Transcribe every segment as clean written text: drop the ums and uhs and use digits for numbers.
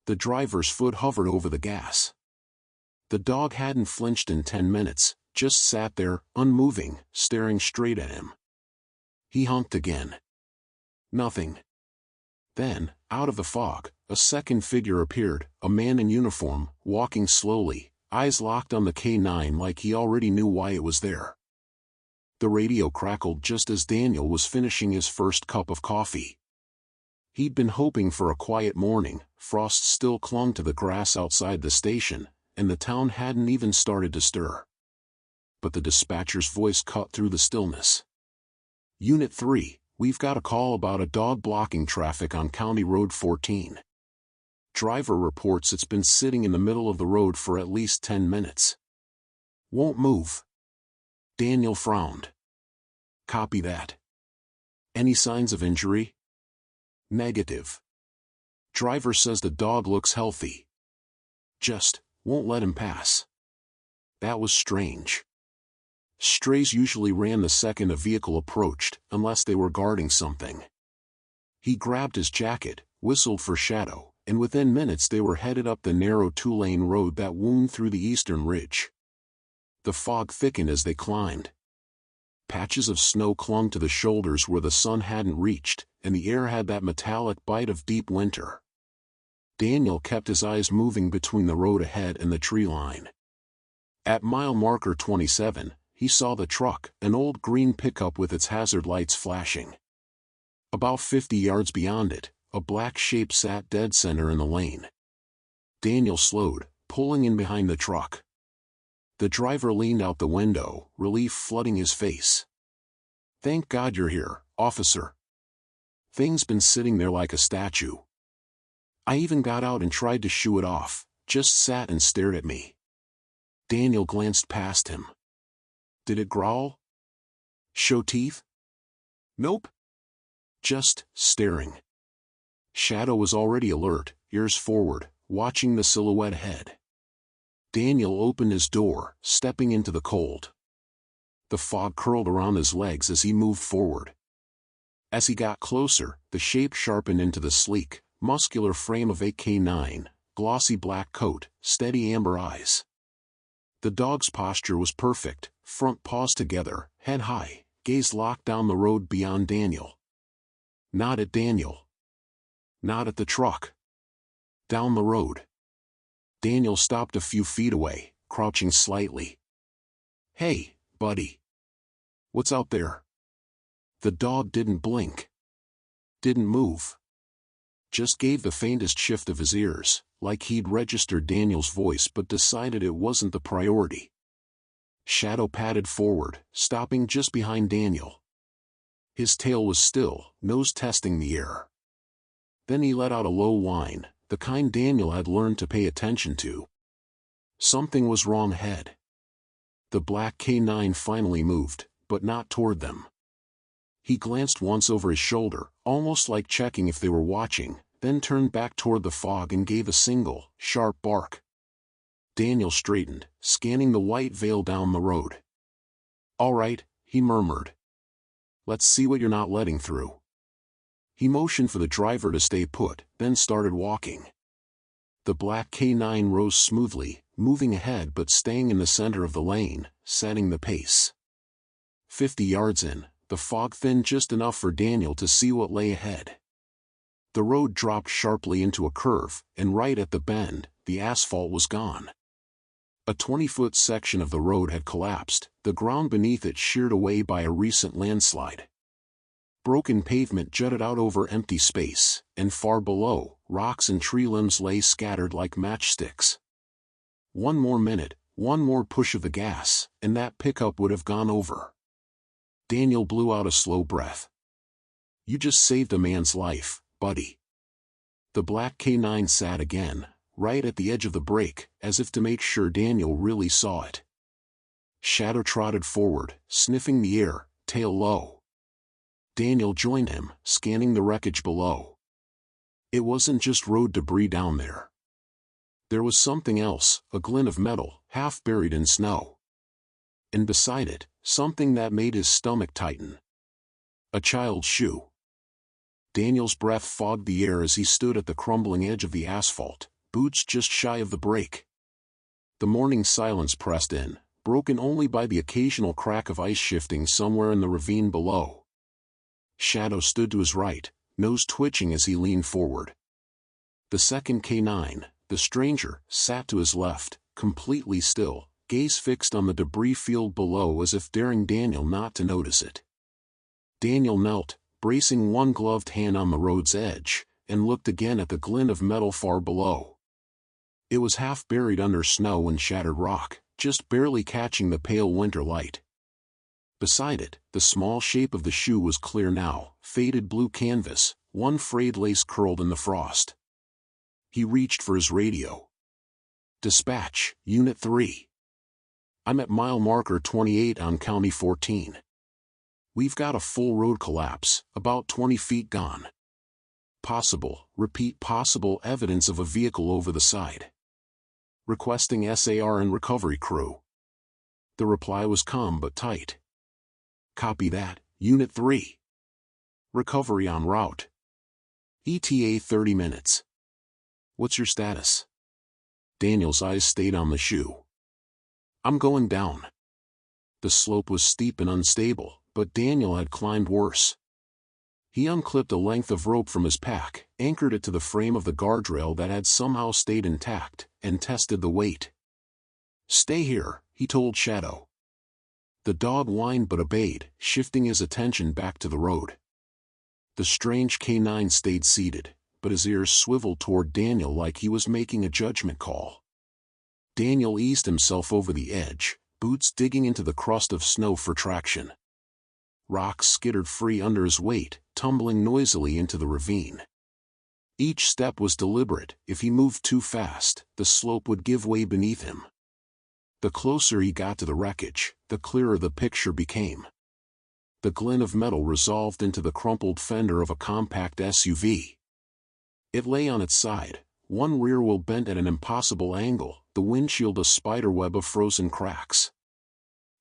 The driver's foot hovered over the gas. The dog hadn't flinched in 10 minutes, just sat there, unmoving, staring straight at him. He honked again. Nothing. Then, out of the fog, a second figure appeared, a man in uniform, walking slowly, eyes locked on the K9 like he already knew why it was there. The radio crackled just as Daniel was finishing his first cup of coffee. He'd been hoping for a quiet morning. Frost still clung to the grass outside the station, and the town hadn't even started to stir. But the dispatcher's voice cut through the stillness. Unit 3, we've got a call about a dog blocking traffic on County Road 14. Driver reports it's been sitting in the middle of the road for at least 10 minutes. Won't move. Daniel frowned. Copy that. Any signs of injury? Negative. Driver says the dog looks healthy. Just won't let him pass. That was strange. Strays usually ran the second a vehicle approached, unless they were guarding something. He grabbed his jacket, whistled for Shadow, and within minutes they were headed up the narrow 2-lane road that wound through the eastern ridge. The fog thickened as they climbed. Patches of snow clung to the shoulders where the sun hadn't reached, and the air had that metallic bite of deep winter. Daniel kept his eyes moving between the road ahead and the tree line. At mile marker 27, he saw the truck, an old green pickup with its hazard lights flashing. About 50 yards beyond it, a black shape sat dead center in the lane. Daniel slowed, pulling in behind the truck. The driver leaned out the window, relief flooding his face. Thank God you're here, officer. Thing's been sitting there like a statue. I even got out and tried to shoo it off, just sat and stared at me. Daniel glanced past him. Did it growl? Show teeth? Nope. Just staring. Shadow was already alert, ears forward, watching the silhouette ahead. Daniel opened his door, stepping into the cold. The fog curled around his legs as he moved forward. As he got closer, the shape sharpened into the sleek, muscular frame of a K9, glossy black coat, steady amber eyes. The dog's posture was perfect, front paws together, head high, gaze locked down the road beyond Daniel. Not at Daniel. Not at the truck. Down the road. Daniel stopped a few feet away, crouching slightly. Hey, buddy. What's out there? The dog didn't blink. Didn't move. Just gave the faintest shift of his ears, like he'd registered Daniel's voice but decided it wasn't the priority. Shadow padded forward, stopping just behind Daniel. His tail was still, nose testing the air. Then he let out a low whine, the kind Daniel had learned to pay attention to. Something was wrong ahead. The black K9 finally moved, but not toward them. He glanced once over his shoulder, almost like checking if they were watching, then turned back toward the fog and gave a single, sharp bark. Daniel straightened, scanning the white veil down the road. All right, he murmured. Let's see what you're not letting through. He motioned for the driver to stay put, then started walking. The black K9 rose smoothly, moving ahead but staying in the center of the lane, setting the pace. 50 yards in, the fog thinned just enough for Daniel to see what lay ahead. The road dropped sharply into a curve, and right at the bend, the asphalt was gone. A 20-foot section of the road had collapsed, the ground beneath it sheared away by a recent landslide. Broken pavement jutted out over empty space, and far below, rocks and tree limbs lay scattered like matchsticks. One more minute, one more push of the gas, and that pickup would have gone over. Daniel blew out a slow breath. You just saved a man's life, buddy. The black K9 sat again, right at the edge of the brake, as if to make sure Daniel really saw it. Shadow trotted forward, sniffing the air, tail low. Daniel joined him, scanning the wreckage below. It wasn't just road debris down there. There was something else, a glint of metal, half buried in snow. And beside it, something that made his stomach tighten. A child's shoe. Daniel's breath fogged the air as he stood at the crumbling edge of the asphalt, boots just shy of the break. The morning silence pressed in, broken only by the occasional crack of ice shifting somewhere in the ravine below. Shadow stood to his right, nose twitching as he leaned forward. The second K9, the stranger, sat to his left, completely still, gaze fixed on the debris field below as if daring Daniel not to notice it. Daniel knelt, bracing one gloved hand on the road's edge, and looked again at the glint of metal far below. It was half buried under snow and shattered rock, just barely catching the pale winter light. Beside it, the small shape of the shoe was clear now, faded blue canvas, one frayed lace curled in the frost. He reached for his radio. "Dispatch, Unit 3. I'm at mile marker 28 on County 14. We've got a full road collapse, about 20 feet gone. Possible, repeat possible evidence of a vehicle over the side. Requesting SAR and recovery crew." The reply was calm but tight. "Copy that, Unit 3. Recovery en route. ETA 30 minutes. What's your status?" Daniel's eyes stayed on the shoe. "I'm going down." The slope was steep and unstable, but Daniel had climbed worse. He unclipped a length of rope from his pack, anchored it to the frame of the guardrail that had somehow stayed intact, and tested the weight. "Stay here," he told Shadow. The dog whined but obeyed, shifting his attention back to the road. The strange K9 stayed seated, but his ears swiveled toward Daniel like he was making a judgment call. Daniel eased himself over the edge, boots digging into the crust of snow for traction. Rocks skittered free under his weight, tumbling noisily into the ravine. Each step was deliberate. If he moved too fast, the slope would give way beneath him. The closer he got to the wreckage, the clearer the picture became. The glint of metal resolved into the crumpled fender of a compact SUV. It lay on its side, one rear wheel bent at an impossible angle, the windshield a spiderweb of frozen cracks.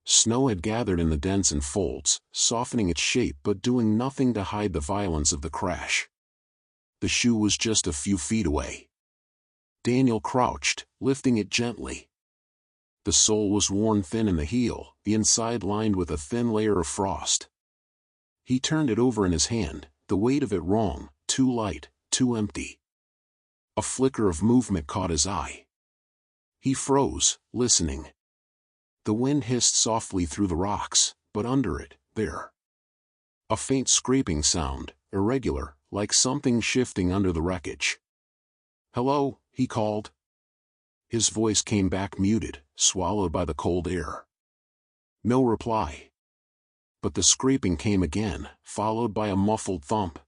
Snow had gathered in the dents and folds, softening its shape but doing nothing to hide the violence of the crash. The shoe was just a few feet away. Daniel crouched, lifting it gently. The sole was worn thin in the heel, the inside lined with a thin layer of frost. He turned it over in his hand, the weight of it wrong, too light, too empty. A flicker of movement caught his eye. He froze, listening. The wind hissed softly through the rocks, but under it, there. A faint scraping sound, irregular, like something shifting under the wreckage. "Hello," he called. His voice came back muted, swallowed by the cold air. No reply. But the scraping came again, followed by a muffled thump.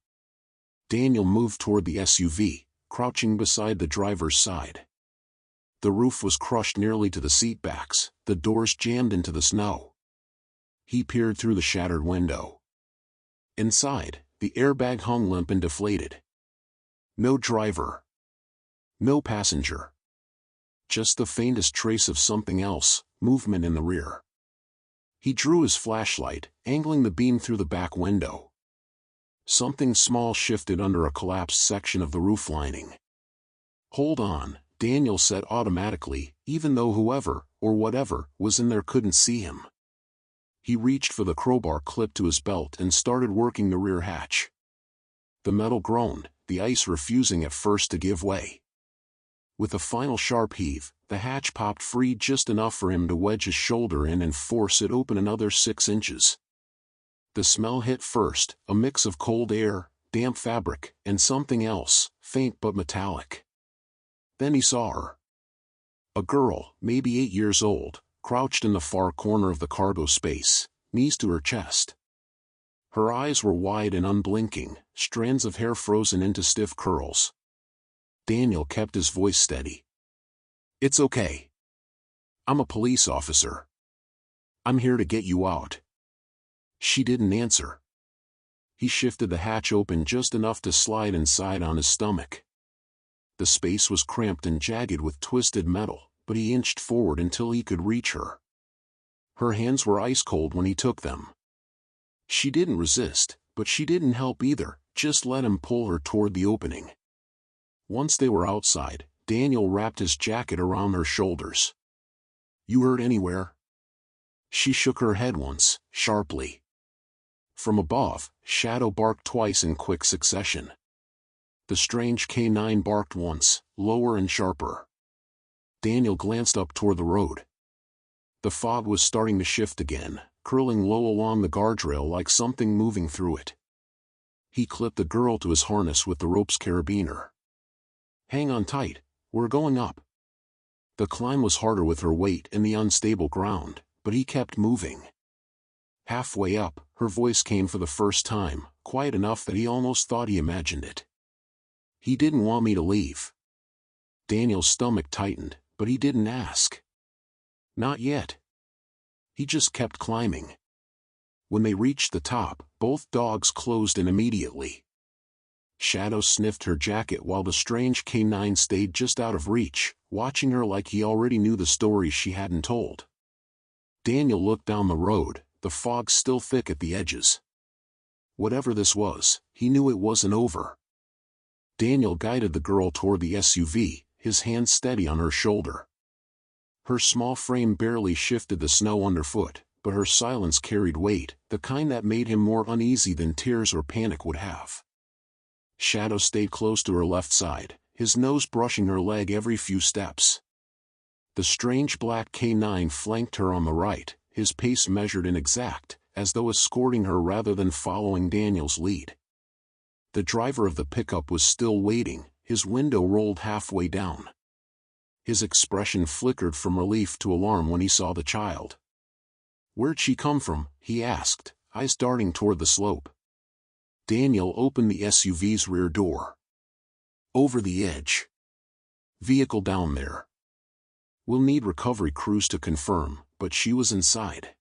Daniel moved toward the SUV, crouching beside the driver's side. The roof was crushed nearly to the seatbacks, the doors jammed into the snow. He peered through the shattered window. Inside, the airbag hung limp and deflated. No driver. No passenger. Just the faintest trace of something else, movement in the rear. He drew his flashlight, angling the beam through the back window. Something small shifted under a collapsed section of the roof lining. "Hold on," Daniel said automatically, even though whoever, or whatever, was in there couldn't see him. He reached for the crowbar clipped to his belt and started working the rear hatch. The metal groaned, the ice refusing at first to give way. With a final sharp heave, the hatch popped free just enough for him to wedge his shoulder in and force it open another 6 inches. The smell hit first, a mix of cold air, damp fabric, and something else, faint but metallic. Then he saw her. A girl, maybe 8 years old, crouched in the far corner of the cargo space, knees to her chest. Her eyes were wide and unblinking, strands of hair frozen into stiff curls. Daniel kept his voice steady. "It's okay. I'm a police officer. I'm here to get you out." She didn't answer. He shifted the hatch open just enough to slide inside on his stomach. The space was cramped and jagged with twisted metal, but he inched forward until he could reach her. Her hands were ice cold when he took them. She didn't resist, but she didn't help either, just let him pull her toward the opening. Once they were outside, Daniel wrapped his jacket around her shoulders. "You hurt anywhere?" She shook her head once, sharply. From above, Shadow barked twice in quick succession. The strange canine barked once, lower and sharper. Daniel glanced up toward the road. The fog was starting to shift again, curling low along the guardrail like something moving through it. He clipped the girl to his harness with the rope's carabiner. "Hang on tight, we're going up." The climb was harder with her weight and the unstable ground, but he kept moving. Halfway up, her voice came for the first time, quiet enough that he almost thought he imagined it. "He didn't want me to leave." Daniel's stomach tightened, but he didn't ask. Not yet. He just kept climbing. When they reached the top, both dogs closed in immediately. Shadow sniffed her jacket while the strange canine stayed just out of reach, watching her like he already knew the stories she hadn't told. Daniel looked down the road, the fog still thick at the edges. Whatever this was, he knew it wasn't over. Daniel guided the girl toward the SUV, his hand steady on her shoulder. Her small frame barely shifted the snow underfoot, but her silence carried weight, the kind that made him more uneasy than tears or panic would have. Shadow stayed close to her left side, his nose brushing her leg every few steps. The strange black canine flanked her on the right, his pace measured and exact, as though escorting her rather than following Daniel's lead. The driver of the pickup was still waiting, his window rolled halfway down. His expression flickered from relief to alarm when he saw the child. "Where'd she come from?" he asked, eyes darting toward the slope. Daniel opened the SUV's rear door. "Over the edge. Vehicle down there. We'll need recovery crews to confirm, but she was inside."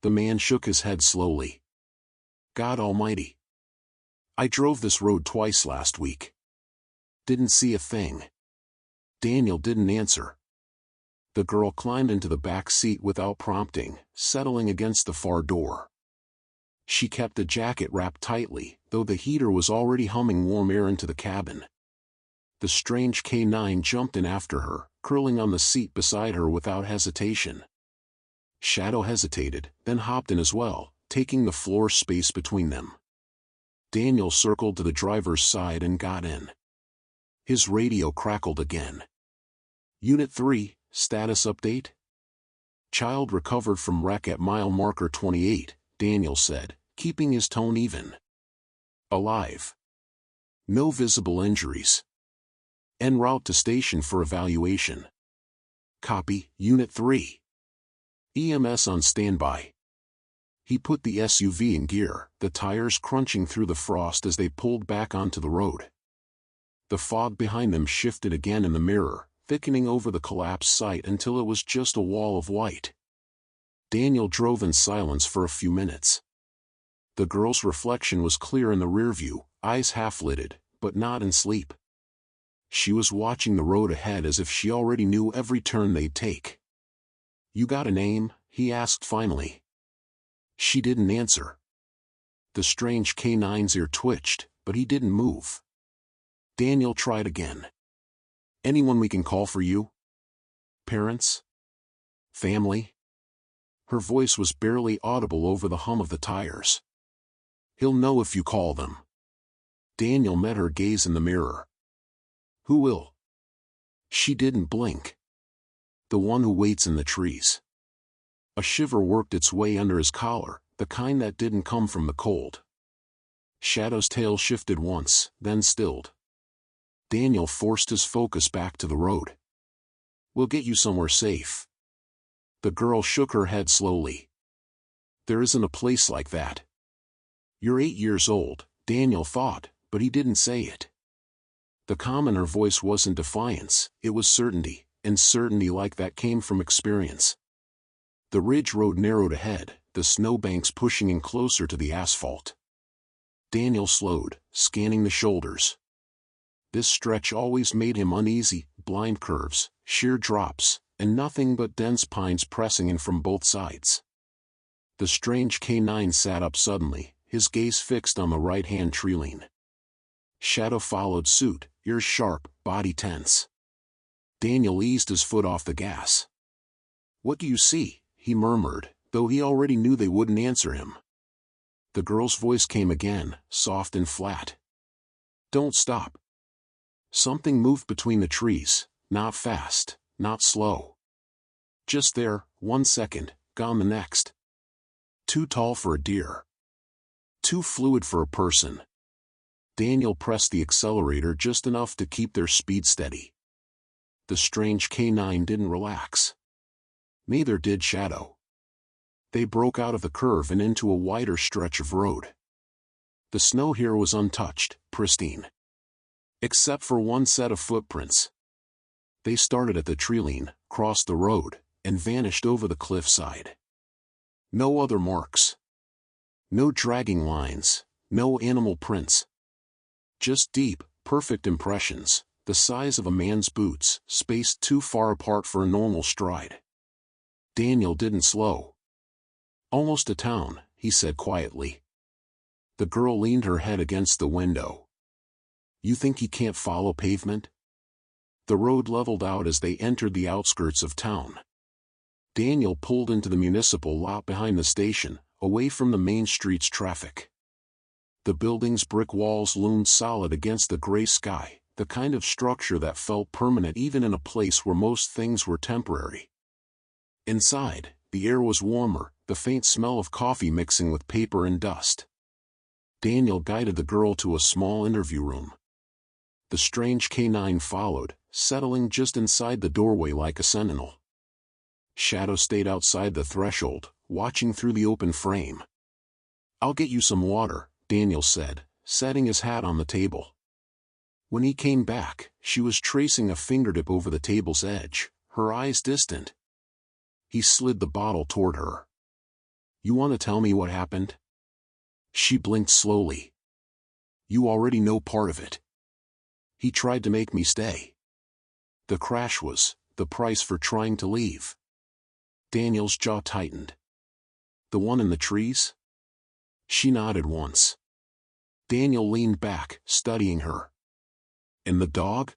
The man shook his head slowly. "God almighty. I drove this road twice last week. Didn't see a thing." Daniel didn't answer. The girl climbed into the back seat without prompting, settling against the far door. She kept the jacket wrapped tightly, though the heater was already humming warm air into the cabin. The strange canine jumped in after her, curling on the seat beside her without hesitation. Shadow hesitated, then hopped in as well, taking the floor space between them. Daniel circled to the driver's side and got in. His radio crackled again. "Unit 3, status update?" "Child recovered from wreck at mile marker 28, Daniel said, keeping his tone even. "Alive. No visible injuries. En route to station for evaluation." "Copy, Unit 3. EMS on standby." He put the SUV in gear, the tires crunching through the frost as they pulled back onto the road. The fog behind them shifted again in the mirror, thickening over the collapsed site until it was just a wall of white. Daniel drove in silence for a few minutes. The girl's reflection was clear in the rearview, eyes half-lidded, but not in sleep. She was watching the road ahead as if she already knew every turn they'd take. "You got a name?" he asked finally. She didn't answer. The strange canine's ear twitched, but he didn't move. Daniel tried again. "Anyone we can call for you? Parents? Family?" Her voice was barely audible over the hum of the tires. "He'll know if you call them." Daniel met her gaze in the mirror. "Who will?" She didn't blink. "The one who waits in the trees." A shiver worked its way under his collar, the kind that didn't come from the cold. Shadow's tail shifted once, then stilled. Daniel forced his focus back to the road. "We'll get you somewhere safe." The girl shook her head slowly. "There isn't a place like that." "You're 8 years old," Daniel thought, but he didn't say it. The calm in her voice wasn't defiance, it was certainty, and certainty like that came from experience. The ridge road narrowed ahead, the snowbanks pushing in closer to the asphalt. Daniel slowed, scanning the shoulders. This stretch always made him uneasy, blind curves, sheer drops, and nothing but dense pines pressing in from both sides. The strange canine sat up suddenly, his gaze fixed on the right-hand tree line. Shadow followed suit, ears sharp, body tense. Daniel eased his foot off the gas. "What do you see?" he murmured, though he already knew they wouldn't answer him. The girl's voice came again, soft and flat. "Don't stop." Something moved between the trees, not fast, not slow. Just there, 1 second, gone the next. Too tall for a deer. Too fluid for a person. Daniel pressed the accelerator just enough to keep their speed steady. The strange canine didn't relax. Neither did Shadow. They broke out of the curve and into a wider stretch of road. The snow here was untouched, pristine. Except for one set of footprints. They started at the treeline, crossed the road, and vanished over the cliffside. No other marks. No dragging lines, no animal prints. Just deep, perfect impressions, the size of a man's boots, spaced too far apart for a normal stride. Daniel didn't slow. "Almost a town," he said quietly. The girl leaned her head against the window. "You think he can't follow pavement?" The road leveled out as they entered the outskirts of town. Daniel pulled into the municipal lot behind the station, away from the main street's traffic. The building's brick walls loomed solid against the gray sky, the kind of structure that felt permanent even in a place where most things were temporary. Inside, the air was warmer, the faint smell of coffee mixing with paper and dust. Daniel guided the girl to a small interview room. The strange canine followed, settling just inside the doorway like a sentinel. Shadow stayed outside the threshold, watching through the open frame. "I'll get you some water," Daniel said, setting his hat on the table. When he came back, she was tracing a fingertip over the table's edge, her eyes distant. He slid the bottle toward her. "You want to tell me what happened?" She blinked slowly. "You already know part of it. He tried to make me stay. The crash was the price for trying to leave." Daniel's jaw tightened. "The one in the trees?" She nodded once. Daniel leaned back, studying her. "And the dog?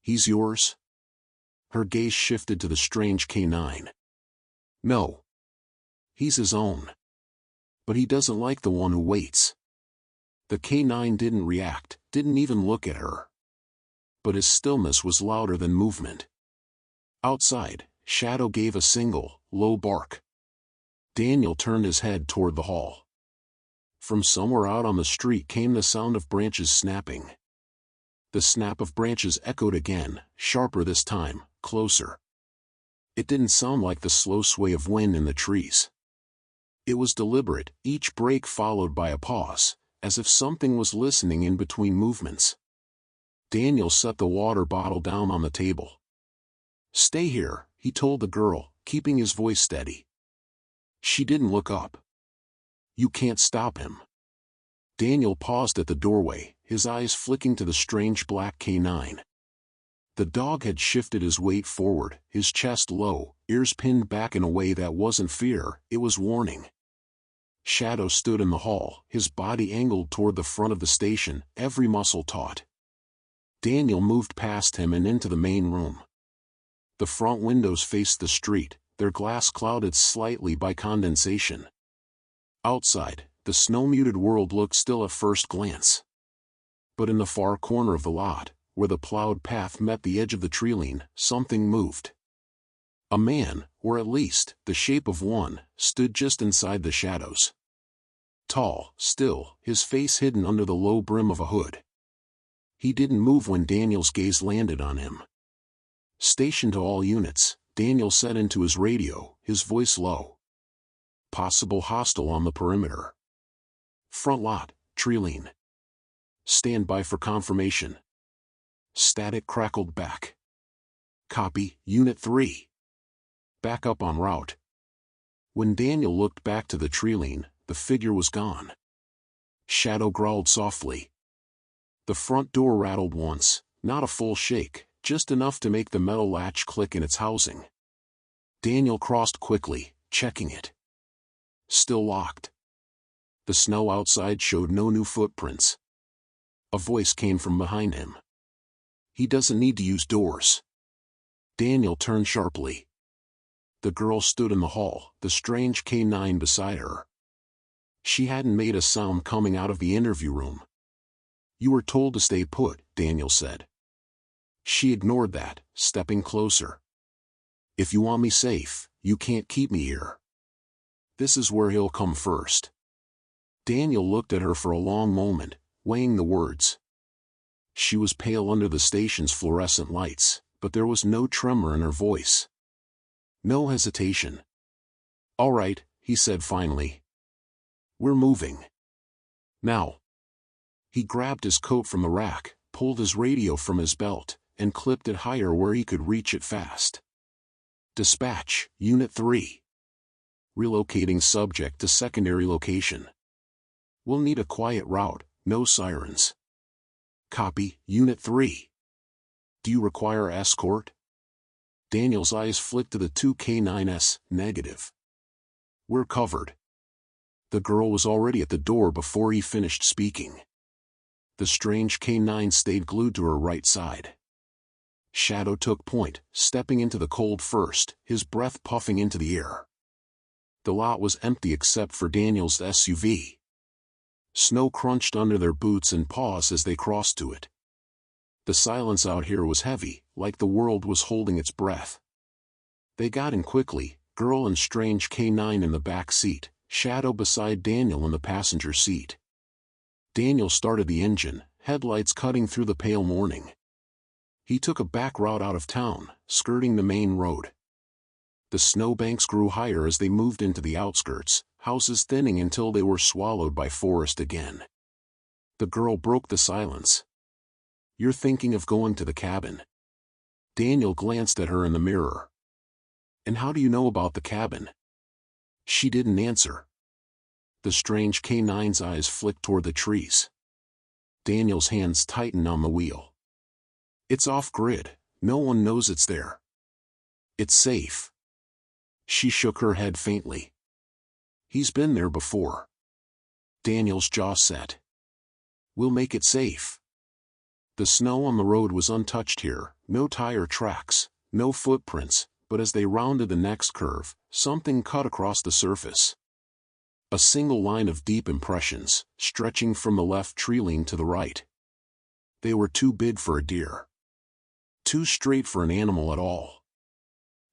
He's yours?" Her gaze shifted to the strange canine. "No. He's his own. But he doesn't like the one who waits." The canine didn't react, didn't even look at her. But his stillness was louder than movement. Outside, Shadow gave a single, low bark. Daniel turned his head toward the hall. From somewhere out on the street came the sound of branches snapping. The snap of branches echoed again, sharper this time, closer. It didn't sound like the slow sway of wind in the trees. It was deliberate, each break followed by a pause, as if something was listening in between movements. Daniel set the water bottle down on the table. "Stay here," he told the girl, keeping his voice steady. She didn't look up. "You can't stop him." Daniel paused at the doorway, his eyes flicking to the strange black canine. The dog had shifted his weight forward, his chest low, ears pinned back in a way that wasn't fear, it was warning. Shadow stood in the hall, his body angled toward the front of the station, every muscle taut. Daniel moved past him and into the main room. The front windows faced the street, their glass clouded slightly by condensation. Outside, the snow-muted world looked still at first glance. But in the far corner of the lot, where the plowed path met the edge of the treeline, something moved. A man, or at least, the shape of one, stood just inside the shadows. Tall, still, his face hidden under the low brim of a hood. He didn't move when Daniel's gaze landed on him. "Station to all units," Daniel said into his radio, his voice low. "Possible hostile on the perimeter. Front lot, treeline. Stand by for confirmation." Static crackled back. "Copy, Unit 3. Back up en route." When Daniel looked back to the treeline, the figure was gone. Shadow growled softly. The front door rattled once, not a full shake, just enough to make the metal latch click in its housing. Daniel crossed quickly, checking it. Still locked. The snow outside showed no new footprints. A voice came from behind him. "He doesn't need to use doors." Daniel turned sharply. The girl stood in the hall, the strange K9 beside her. She hadn't made a sound coming out of the interview room. "You were told to stay put," Daniel said. She ignored that, stepping closer. "If you want me safe, you can't keep me here. This is where he'll come first." Daniel looked at her for a long moment, weighing the words. She was pale under the station's fluorescent lights, but there was no tremor in her voice. No hesitation. "All right," he said finally. "We're moving. Now." He grabbed his coat from the rack, pulled his radio from his belt, and clipped it higher where he could reach it fast. "Dispatch, Unit 3. Relocating subject to secondary location. We'll need a quiet route, no sirens." "Copy, Unit 3. Do you require escort?" Daniel's eyes flicked to the 2K9s, negative. "We're covered." The girl was already at the door before he finished speaking. The strange K9 stayed glued to her right side. Shadow took point, stepping into the cold first, his breath puffing into the air. The lot was empty except for Daniel's SUV. Snow crunched under their boots and paws as they crossed to it. The silence out here was heavy, like the world was holding its breath. They got in quickly, girl and strange K9 in the back seat, Shadow beside Daniel in the passenger seat. Daniel started the engine, headlights cutting through the pale morning. He took a back route out of town, skirting the main road. The snowbanks grew higher as they moved into the outskirts, houses thinning until they were swallowed by forest again. The girl broke the silence. "You're thinking of going to the cabin." Daniel glanced at her in the mirror. "And how do you know about the cabin?" She didn't answer. The strange K9's eyes flicked toward the trees. Daniel's hands tightened on the wheel. "It's off-grid. No one knows it's there. It's safe." She shook her head faintly. "He's been there before." Daniel's jaw set. "We'll make it safe." The snow on the road was untouched here, no tire tracks, no footprints, but as they rounded the next curve, something cut across the surface. A single line of deep impressions, stretching from the left tree-line to the right. They were too big for a deer. Too straight for an animal at all.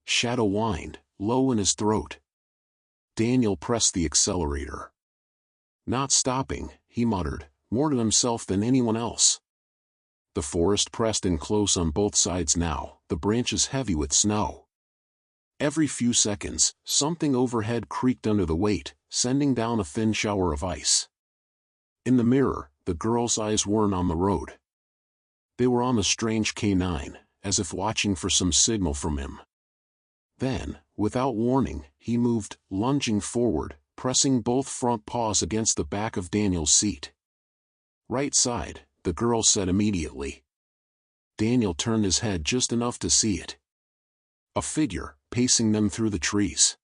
Shadow whined, low in his throat. Daniel pressed the accelerator. "Not stopping," he muttered, more to himself than anyone else. The forest pressed in close on both sides now, the branches heavy with snow. Every few seconds, something overhead creaked under the weight, sending down a thin shower of ice. In the mirror, the girl's eyes weren't on the road. They were on the strange K9, as if watching for some signal from him. Then, without warning, he moved, lunging forward, pressing both front paws against the back of Daniel's seat. "Right side," the girl said immediately. Daniel turned his head just enough to see it. A figure, pacing them through the trees.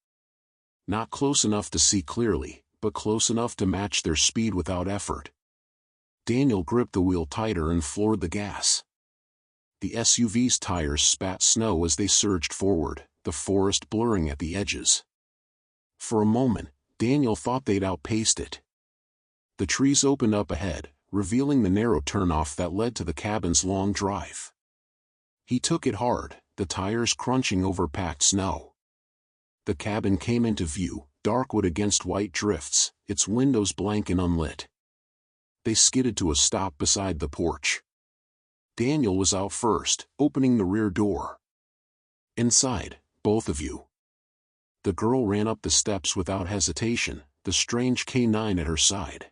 Not close enough to see clearly, but close enough to match their speed without effort. Daniel gripped the wheel tighter and floored the gas. The SUV's tires spat snow as they surged forward, the forest blurring at the edges. For a moment, Daniel thought they'd outpaced it. The trees opened up ahead, revealing the narrow turnoff that led to the cabin's long drive. He took it hard, the tires crunching over packed snow. The cabin came into view, dark wood against white drifts, its windows blank and unlit. They skidded to a stop beside the porch. Daniel was out first, opening the rear door. "Inside, both of you." The girl ran up the steps without hesitation, the strange K9 at her side.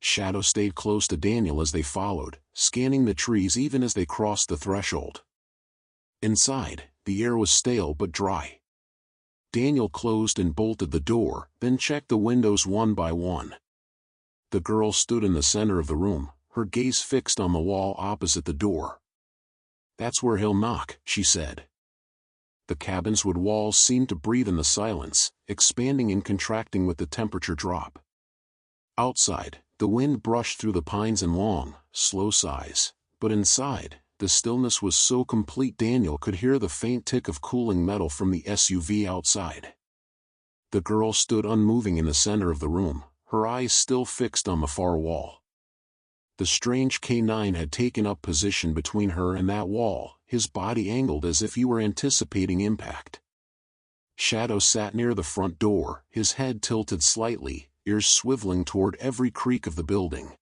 Shadow stayed close to Daniel as they followed, scanning the trees even as they crossed the threshold. Inside, the air was stale but dry. Daniel closed and bolted the door, then checked the windows one by one. The girl stood in the center of the room, her gaze fixed on the wall opposite the door. "That's where he'll knock," she said. The cabin's wood walls seemed to breathe in the silence, expanding and contracting with the temperature drop. Outside, the wind brushed through the pines in long, slow sighs, but inside, The stillness was so complete Daniel could hear the faint tick of cooling metal from the SUV outside. The girl stood unmoving in the center of the room, her eyes still fixed on the far wall. The strange K9 had taken up position between her and that wall, his body angled as if he were anticipating impact. Shadow sat near the front door, his head tilted slightly, ears swiveling toward every creak of the building.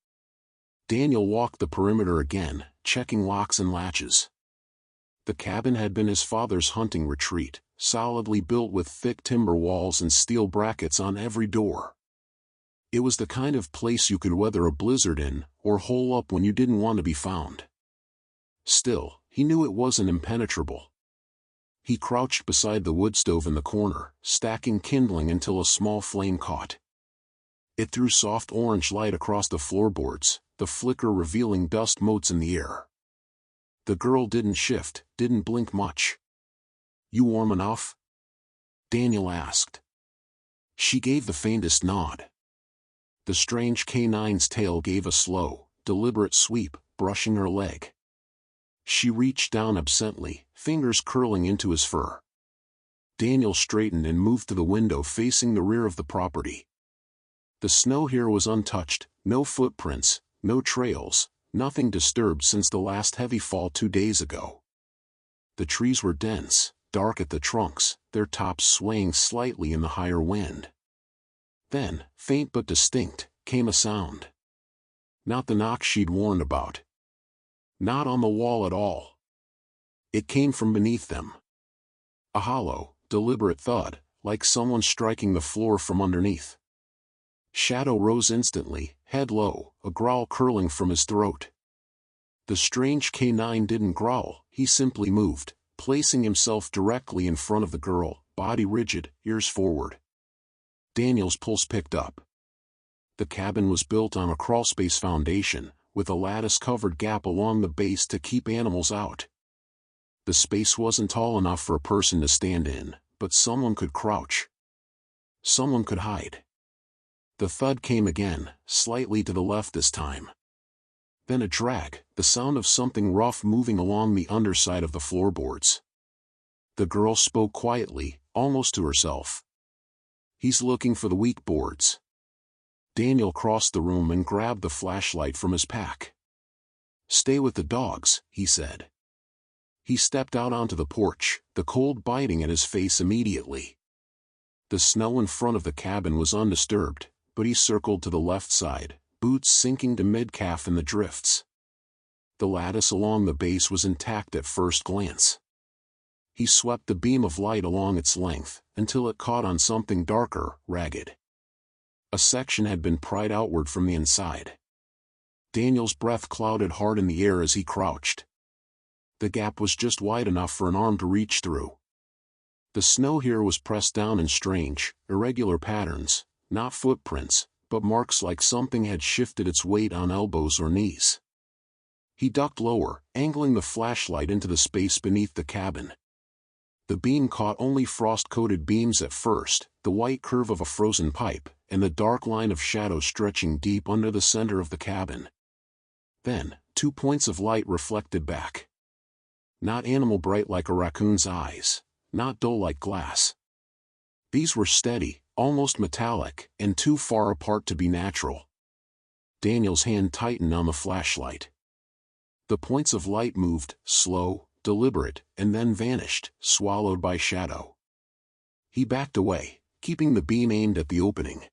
Daniel walked the perimeter again, checking locks and latches. The cabin had been his father's hunting retreat, solidly built with thick timber walls and steel brackets on every door. It was the kind of place you could weather a blizzard in, or hole up when you didn't want to be found. Still, he knew it wasn't impenetrable. He crouched beside the wood stove in the corner, stacking kindling until a small flame caught. It threw soft orange light across the floorboards, the flicker revealing dust motes in the air. The girl didn't shift, didn't blink much. "You warm enough?" Daniel asked. She gave the faintest nod. The strange K9's tail gave a slow, deliberate sweep, brushing her leg. She reached down absently, fingers curling into his fur. Daniel straightened and moved to the window facing the rear of the property. The snow here was untouched, no footprints, no trails, nothing disturbed since the last heavy fall 2 days ago. The trees were dense, dark at the trunks, their tops swaying slightly in the higher wind. Then, faint but distinct, came a sound. Not the knock she'd warned about. Not on the wall at all. It came from beneath them. A hollow, deliberate thud, like someone striking the floor from underneath. Shadow rose instantly, head low, a growl curling from his throat. The strange K9 didn't growl, he simply moved, placing himself directly in front of the girl, body rigid, ears forward. Daniel's pulse picked up. The cabin was built on a crawlspace foundation, with a lattice-covered gap along the base to keep animals out. The space wasn't tall enough for a person to stand in, but someone could crouch. Someone could hide. The thud came again, slightly to the left this time. Then a drag, the sound of something rough moving along the underside of the floorboards. The girl spoke quietly, almost to herself. "He's looking for the weak boards." Daniel crossed the room and grabbed the flashlight from his pack. "Stay with the dogs," he said. He stepped out onto the porch, the cold biting at his face immediately. The snow in front of the cabin was undisturbed, but he circled to the left side, boots sinking to mid-calf in the drifts. The lattice along the base was intact at first glance. He swept the beam of light along its length, until it caught on something darker, ragged. A section had been pried outward from the inside. Daniel's breath clouded hard in the air as he crouched. The gap was just wide enough for an arm to reach through. The snow here was pressed down in strange, irregular patterns, not footprints, but marks like something had shifted its weight on elbows or knees. He ducked lower, angling the flashlight into the space beneath the cabin. The beam caught only frost-coated beams at first, the white curve of a frozen pipe, and the dark line of shadow stretching deep under the center of the cabin. Then, 2 points of light reflected back. Not animal bright like a raccoon's eyes, not dull like glass. These were steady, almost metallic, and too far apart to be natural. Daniel's hand tightened on the flashlight. The points of light moved, slow, deliberate, and then vanished, swallowed by shadow. He backed away, keeping the beam aimed at the opening.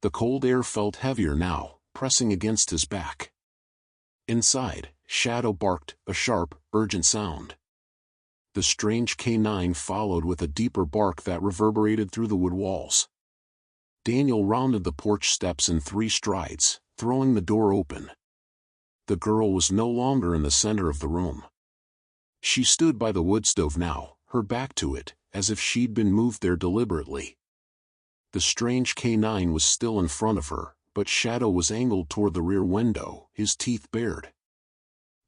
The cold air felt heavier now, pressing against his back. Inside, Shadow barked, a sharp, urgent sound. The strange K9 followed with a deeper bark that reverberated through the wood walls. Daniel rounded the porch steps in 3 strides, throwing the door open. The girl was no longer in the center of the room. She stood by the wood stove now, her back to it, as if she'd been moved there deliberately. The strange K9 was still in front of her, but Shadow was angled toward the rear window, his teeth bared.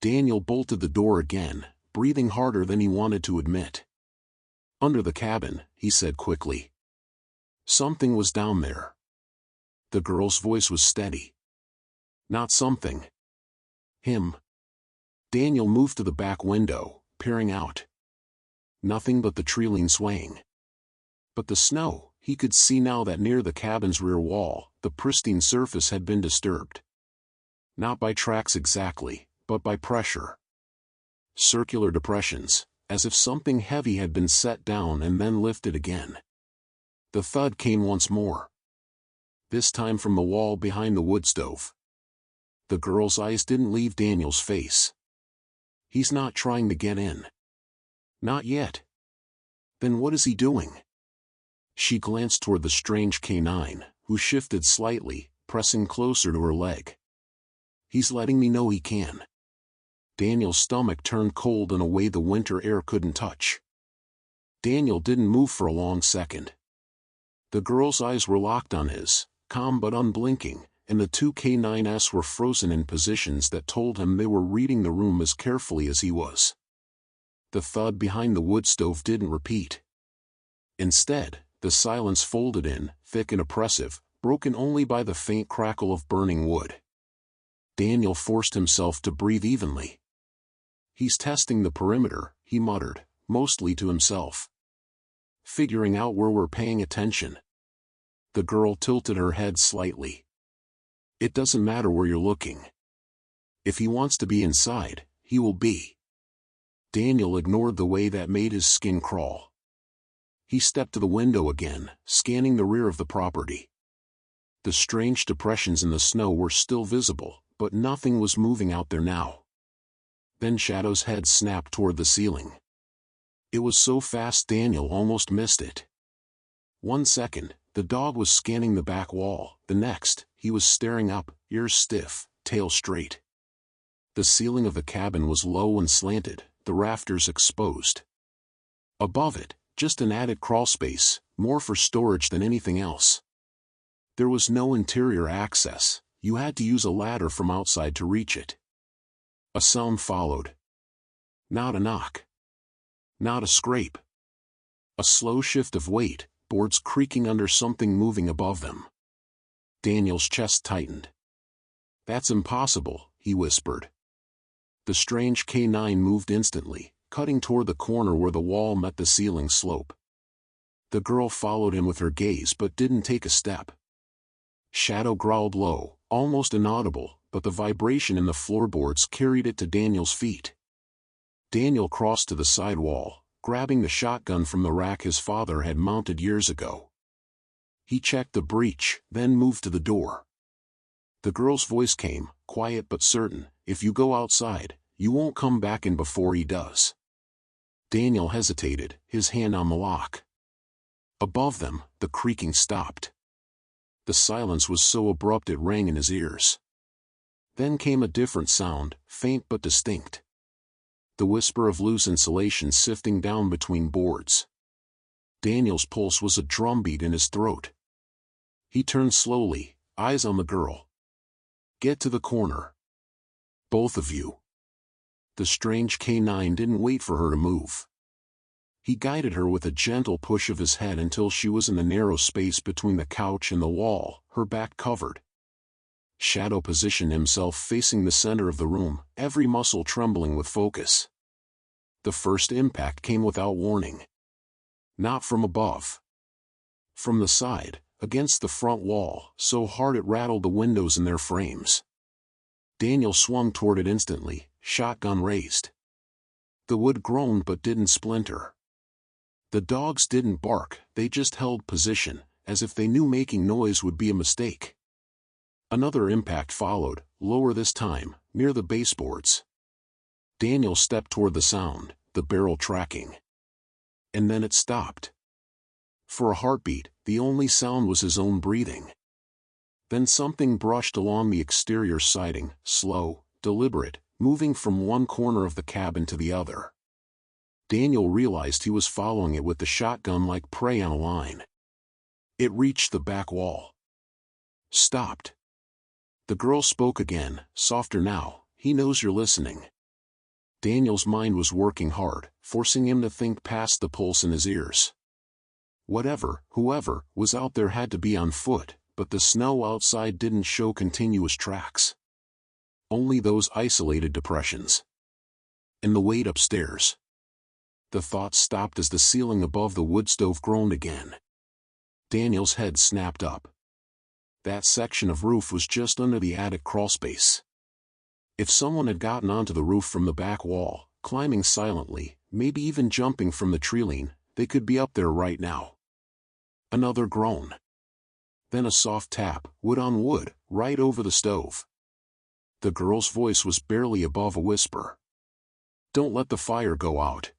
Daniel bolted the door again, breathing harder than he wanted to admit. "Under the cabin," he said quickly. "Something was down there." The girl's voice was steady. "Not something. Him." Daniel moved to the back window, peering out. Nothing but the trailing swaying. But the snow, he could see now that near the cabin's rear wall, the pristine surface had been disturbed. Not by tracks exactly, but by pressure. Circular depressions, as if something heavy had been set down and then lifted again. The thud came once more. This time from the wall behind the wood stove. The girl's eyes didn't leave Daniel's face. He's not trying to get in. Not yet. Then what is he doing? She glanced toward the strange canine, who shifted slightly, pressing closer to her leg. He's letting me know he can. Daniel's stomach turned cold in a way the winter air couldn't touch. Daniel didn't move for a long second. The girl's eyes were locked on his, calm but unblinking, and the two K9s were frozen in positions that told him they were reading the room as carefully as he was. The thud behind the wood stove didn't repeat. Instead, the silence folded in, thick and oppressive, broken only by the faint crackle of burning wood. Daniel forced himself to breathe evenly. He's testing the perimeter, he muttered, mostly to himself. Figuring out where we're paying attention. The girl tilted her head slightly. It doesn't matter where you're looking. If he wants to be inside, he will be. Daniel ignored the way that made his skin crawl. He stepped to the window again, scanning the rear of the property. The strange depressions in the snow were still visible, but nothing was moving out there now. Then Shadow's head snapped toward the ceiling. It was so fast Daniel almost missed it. 1 second, the dog was scanning the back wall. The next, he was staring up, ears stiff, tail straight. The ceiling of the cabin was low and slanted, the rafters exposed. Above it, just an added crawl space, more for storage than anything else. There was no interior access, you had to use a ladder from outside to reach it. A sound followed. Not a knock. Not a scrape. A slow shift of weight, boards creaking under something moving above them. Daniel's chest tightened. That's impossible, he whispered. The strange K9 moved instantly, cutting toward the corner where the wall met the ceiling slope. The girl followed him with her gaze but didn't take a step. Shadow growled low, almost inaudible, but the vibration in the floorboards carried it to Daniel's feet. Daniel crossed to the side wall, grabbing the shotgun from the rack his father had mounted years ago. He checked the breech, then moved to the door. The girl's voice came, quiet but certain, "If you go outside, you won't come back in before he does." Daniel hesitated, his hand on the lock. Above them, the creaking stopped. The silence was so abrupt it rang in his ears. Then came a different sound, faint but distinct. The whisper of loose insulation sifting down between boards. Daniel's pulse was a drumbeat in his throat. He turned slowly, eyes on the girl. "Get to the corner. Both of you." The strange K9 didn't wait for her to move. He guided her with a gentle push of his head until she was in the narrow space between the couch and the wall, her back covered. Shadow positioned himself facing the center of the room, every muscle trembling with focus. The first impact came without warning. Not from above. From the side, against the front wall, so hard it rattled the windows in their frames. Daniel swung toward it instantly, shotgun raised. The wood groaned but didn't splinter. The dogs didn't bark, they just held position, as if they knew making noise would be a mistake. Another impact followed, lower this time, near the baseboards. Daniel stepped toward the sound, the barrel tracking. And then it stopped. For a heartbeat, the only sound was his own breathing. Then something brushed along the exterior siding, slow, deliberate, moving from one corner of the cabin to the other. Daniel realized he was following it with the shotgun like prey on a line. It reached the back wall. Stopped. The girl spoke again, softer now, "He knows you're listening." Daniel's mind was working hard, forcing him to think past the pulse in his ears. Whatever, whoever, was out there had to be on foot, but the snow outside didn't show continuous tracks. Only those isolated depressions. And the weight upstairs. The thought stopped as the ceiling above the wood stove groaned again. Daniel's head snapped up. That section of roof was just under the attic crawlspace. If someone had gotten onto the roof from the back wall, climbing silently, maybe even jumping from the treeline, they could be up there right now. Another groan. Then a soft tap, wood on wood, right over the stove. The girl's voice was barely above a whisper. "Don't let the fire go out."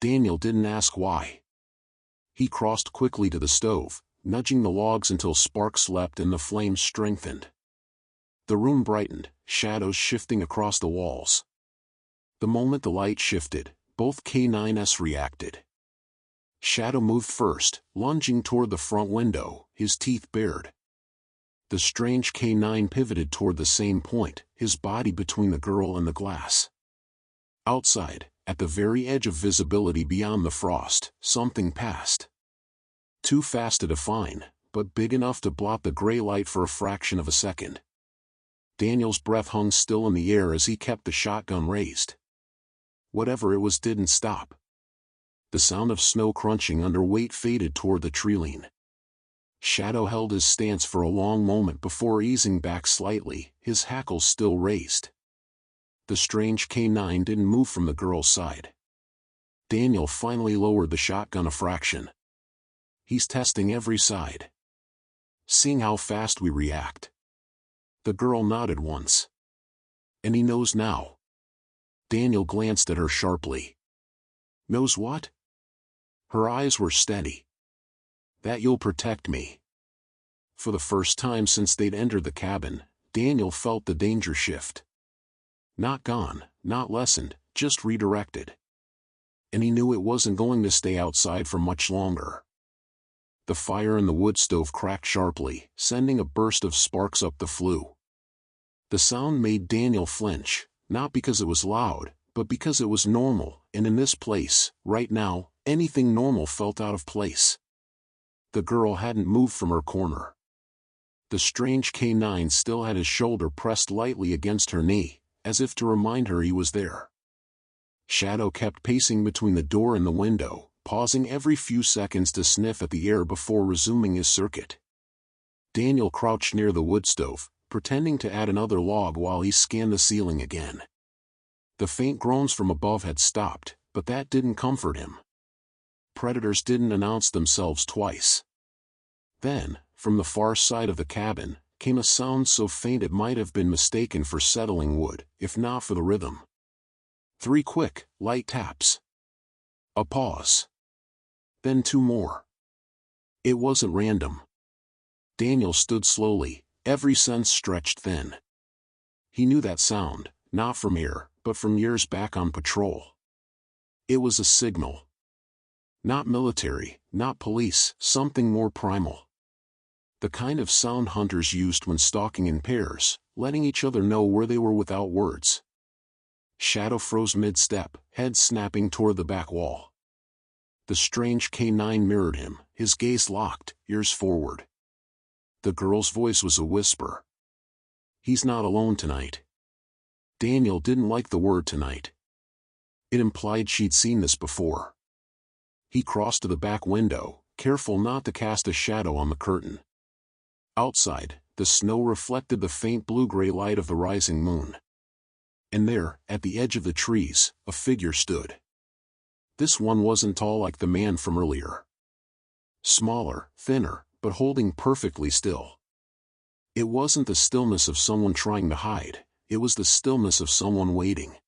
Daniel didn't ask why. He crossed quickly to the stove, nudging the logs until sparks leapt and the flames strengthened. The room brightened, shadows shifting across the walls. The moment the light shifted, both K9s reacted. Shadow moved first, lunging toward the front window, his teeth bared. The strange K9 pivoted toward the same point, his body between the girl and the glass. Outside, at the very edge of visibility beyond the frost, something passed. Too fast to define, but big enough to blot the gray light for a fraction of a second. Daniel's breath hung still in the air as he kept the shotgun raised. Whatever it was didn't stop. The sound of snow crunching under weight faded toward the treeline. Shadow held his stance for a long moment before easing back slightly, his hackles still raised. The strange K9 didn't move from the girl's side. Daniel finally lowered the shotgun a fraction. "He's testing every side. Seeing how fast we react." The girl nodded once. "And he knows now." Daniel glanced at her sharply. "Knows what?" Her eyes were steady. "That you'll protect me." For the first time since they'd entered the cabin, Daniel felt the danger shift. Not gone, not lessened, just redirected. And he knew it wasn't going to stay outside for much longer. The fire in the wood stove cracked sharply, sending a burst of sparks up the flue. The sound made Daniel flinch, not because it was loud, but because it was normal, and in this place, right now, anything normal felt out of place. The girl hadn't moved from her corner. The strange K9 still had his shoulder pressed lightly against her knee, as if to remind her he was there. Shadow kept pacing between the door and the window, pausing every few seconds to sniff at the air before resuming his circuit. Daniel crouched near the wood stove, pretending to add another log while he scanned the ceiling again. The faint groans from above had stopped, but that didn't comfort him. Predators didn't announce themselves twice. Then, from the far side of the cabin, came a sound so faint it might have been mistaken for settling wood, if not for the rhythm. 3 quick, light taps. A pause. Then 2 more. It wasn't random. Daniel stood slowly, every sense stretched thin. He knew that sound, not from air, but from years back on patrol. It was a signal. Not military, not police, something more primal. The kind of sound hunters used when stalking in pairs, letting each other know where they were without words. Shadow froze mid-step, head snapping toward the back wall. The strange K9 mirrored him, his gaze locked, ears forward. The girl's voice was a whisper. "He's not alone tonight." Daniel didn't like the word tonight. It implied she'd seen this before. He crossed to the back window, careful not to cast a shadow on the curtain. Outside, the snow reflected the faint blue-gray light of the rising moon. And there, at the edge of the trees, a figure stood. This one wasn't tall like the man from earlier. Smaller, thinner, but holding perfectly still. It wasn't the stillness of someone trying to hide, it was the stillness of someone waiting.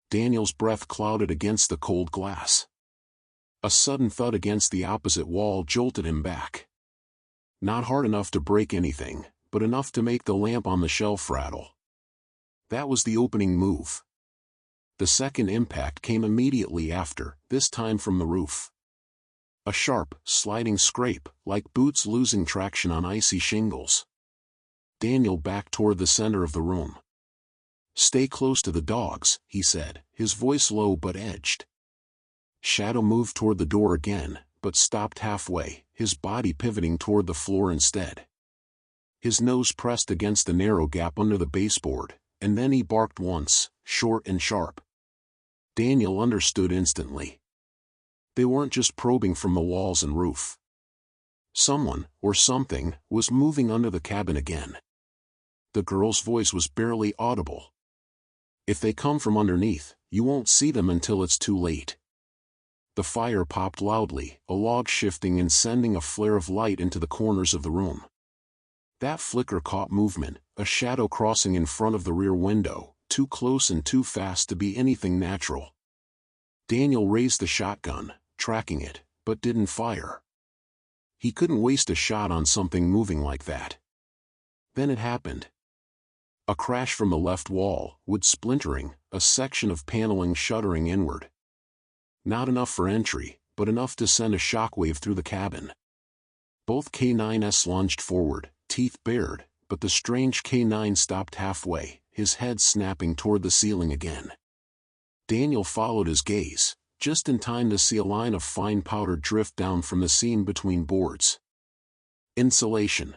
Daniel's breath clouded against the cold glass. A sudden thud against the opposite wall jolted him back. Not hard enough to break anything, but enough to make the lamp on the shelf rattle. That was the opening move. The second impact came immediately after, this time from the roof. A sharp, sliding scrape, like boots losing traction on icy shingles. Daniel backed toward the center of the room. "Stay close to the dogs," he said, his voice low but edged. Shadow moved toward the door again, but stopped halfway, his body pivoting toward the floor instead. His nose pressed against the narrow gap under the baseboard, and then he barked once, short and sharp. Daniel understood instantly. They weren't just probing from the walls and roof. Someone, or something, was moving under the cabin again. The girl's voice was barely audible. If they come from underneath, you won't see them until it's too late. The fire popped loudly, a log shifting and sending a flare of light into the corners of the room. That flicker caught movement, a shadow crossing in front of the rear window, too close and too fast to be anything natural. Daniel raised the shotgun, tracking it, but didn't fire. He couldn't waste a shot on something moving like that. Then it happened. A crash from the left wall, wood splintering, a section of paneling shuddering inward. Not enough for entry, but enough to send a shockwave through the cabin. Both K9s lunged forward, teeth bared, but the strange K9 stopped halfway, his head snapping toward the ceiling again. Daniel followed his gaze, just in time to see a line of fine powder drift down from the seam between boards. Insulation.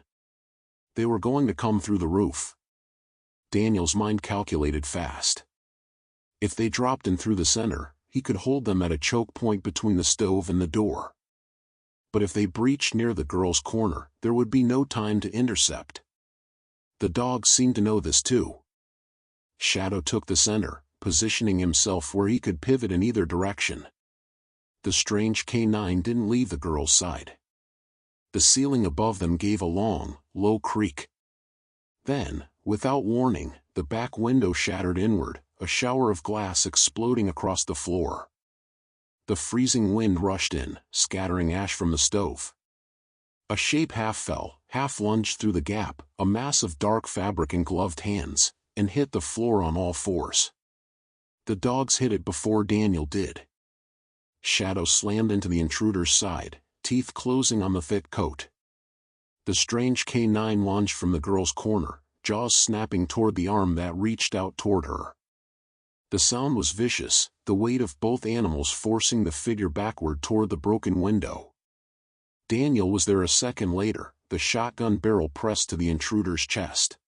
They were going to come through the roof. Daniel's mind calculated fast. If they dropped in through the center, he could hold them at a choke point between the stove and the door. But if they breached near the girl's corner, there would be no time to intercept. The dog seemed to know this too. Shadow took the center, positioning himself where he could pivot in either direction. The strange K9 didn't leave the girl's side. The ceiling above them gave a long, low creak. Then, without warning, the back window shattered inward, a shower of glass exploding across the floor. The freezing wind rushed in, scattering ash from the stove. A shape half fell, half lunged through the gap, a mass of dark fabric in gloved hands, and hit the floor on all fours. The dogs hit it before Daniel did. Shadow slammed into the intruder's side, teeth closing on the thick coat. The strange K9 lunged from the girl's corner, jaws snapping toward the arm that reached out toward her. The sound was vicious, the weight of both animals forcing the figure backward toward the broken window. Daniel was there a second later, the shotgun barrel pressed to the intruder's chest.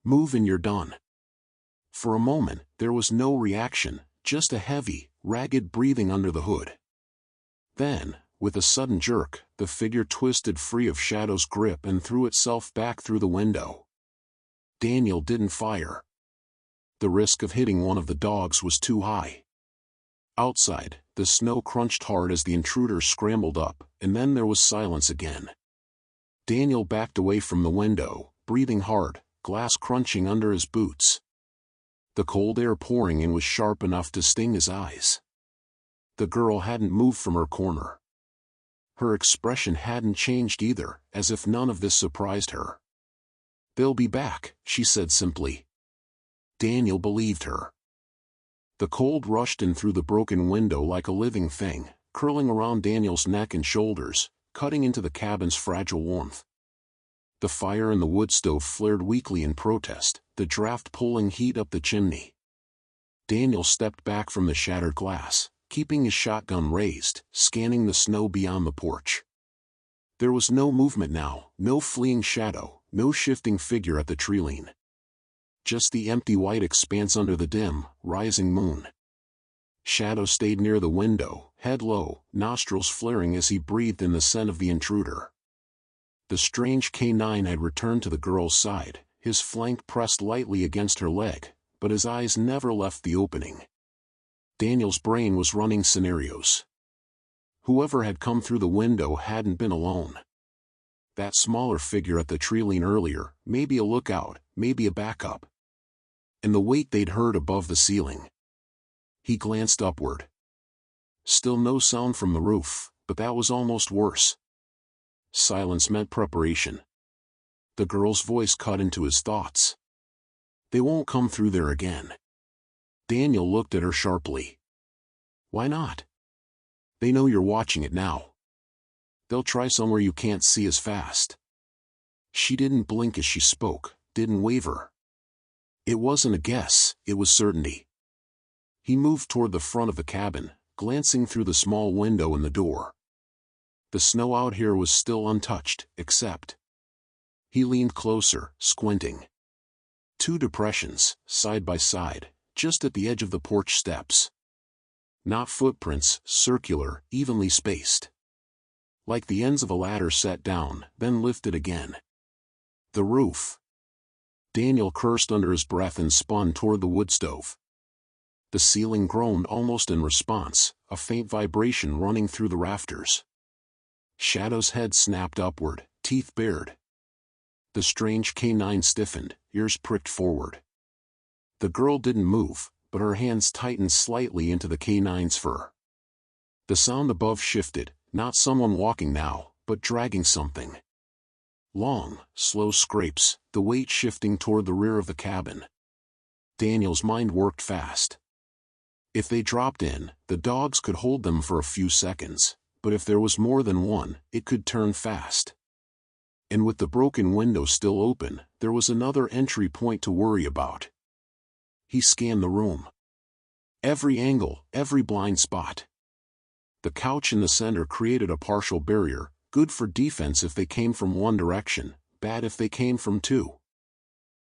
"Move and you're done." For a moment, there was no reaction, just a heavy, ragged breathing under the hood. Then, with a sudden jerk, the figure twisted free of Shadow's grip and threw itself back through the window. Daniel didn't fire. The risk of hitting one of the dogs was too high. Outside, the snow crunched hard as the intruder scrambled up, and then there was silence again. Daniel backed away from the window, breathing hard, glass crunching under his boots. The cold air pouring in was sharp enough to sting his eyes. The girl hadn't moved from her corner. Her expression hadn't changed either, as if none of this surprised her. "They'll be back," she said simply. Daniel believed her. The cold rushed in through the broken window like a living thing, curling around Daniel's neck and shoulders, cutting into the cabin's fragile warmth. The fire in the wood stove flared weakly in protest, the draft pulling heat up the chimney. Daniel stepped back from the shattered glass, keeping his shotgun raised, scanning the snow beyond the porch. There was no movement now, no fleeing shadow, no shifting figure at the treeline. Just the empty white expanse under the dim, rising moon. Shadow stayed near the window, head low, nostrils flaring as he breathed in the scent of the intruder. The strange K9 had returned to the girl's side, his flank pressed lightly against her leg, but his eyes never left the opening. Daniel's brain was running scenarios. Whoever had come through the window hadn't been alone. That smaller figure at the treeline earlier, maybe a lookout, maybe a backup. And the weight they'd heard above the ceiling. He glanced upward. Still no sound from the roof, but that was almost worse. Silence meant preparation. The girl's voice cut into his thoughts. "They won't come through there again." Daniel looked at her sharply. "Why not? They know you're watching it now. They'll try somewhere you can't see as fast." She didn't blink as she spoke, didn't waver. It wasn't a guess, it was certainty. He moved toward the front of the cabin, glancing through the small window in the door. The snow out here was still untouched, except. He leaned closer, squinting. Two depressions, side by side, just at the edge of the porch steps. Not footprints, circular, evenly spaced. Like the ends of a ladder set down, then lifted again. The roof. Daniel cursed under his breath and spun toward the wood stove. The ceiling groaned almost in response, a faint vibration running through the rafters. Shadow's head snapped upward, teeth bared. The strange canine stiffened, ears pricked forward. The girl didn't move, but her hands tightened slightly into the canine's fur. The sound above shifted, not someone walking now, but dragging something. Long, slow scrapes, the weight shifting toward the rear of the cabin. Daniel's mind worked fast. If they dropped in, the dogs could hold them for a few seconds, but if there was more than one, it could turn fast. And with the broken window still open, there was another entry point to worry about. He scanned the room. Every angle, every blind spot. The couch in the center created a partial barrier, good for defense if they came from one direction, bad if they came from two.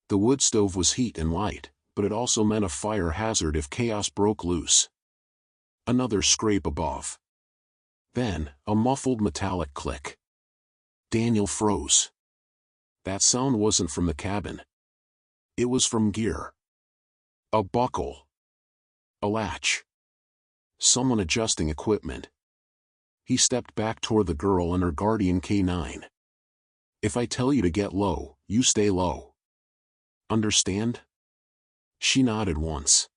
The wood stove was heat and light, but it also meant a fire hazard if chaos broke loose. Another scrape above. Then, a muffled metallic click. Daniel froze. That sound wasn't from the cabin. It was from gear. A buckle. A latch. Someone adjusting equipment. He stepped back toward the girl and her guardian canine. If I tell you to get low, you stay low. Understand? She nodded once.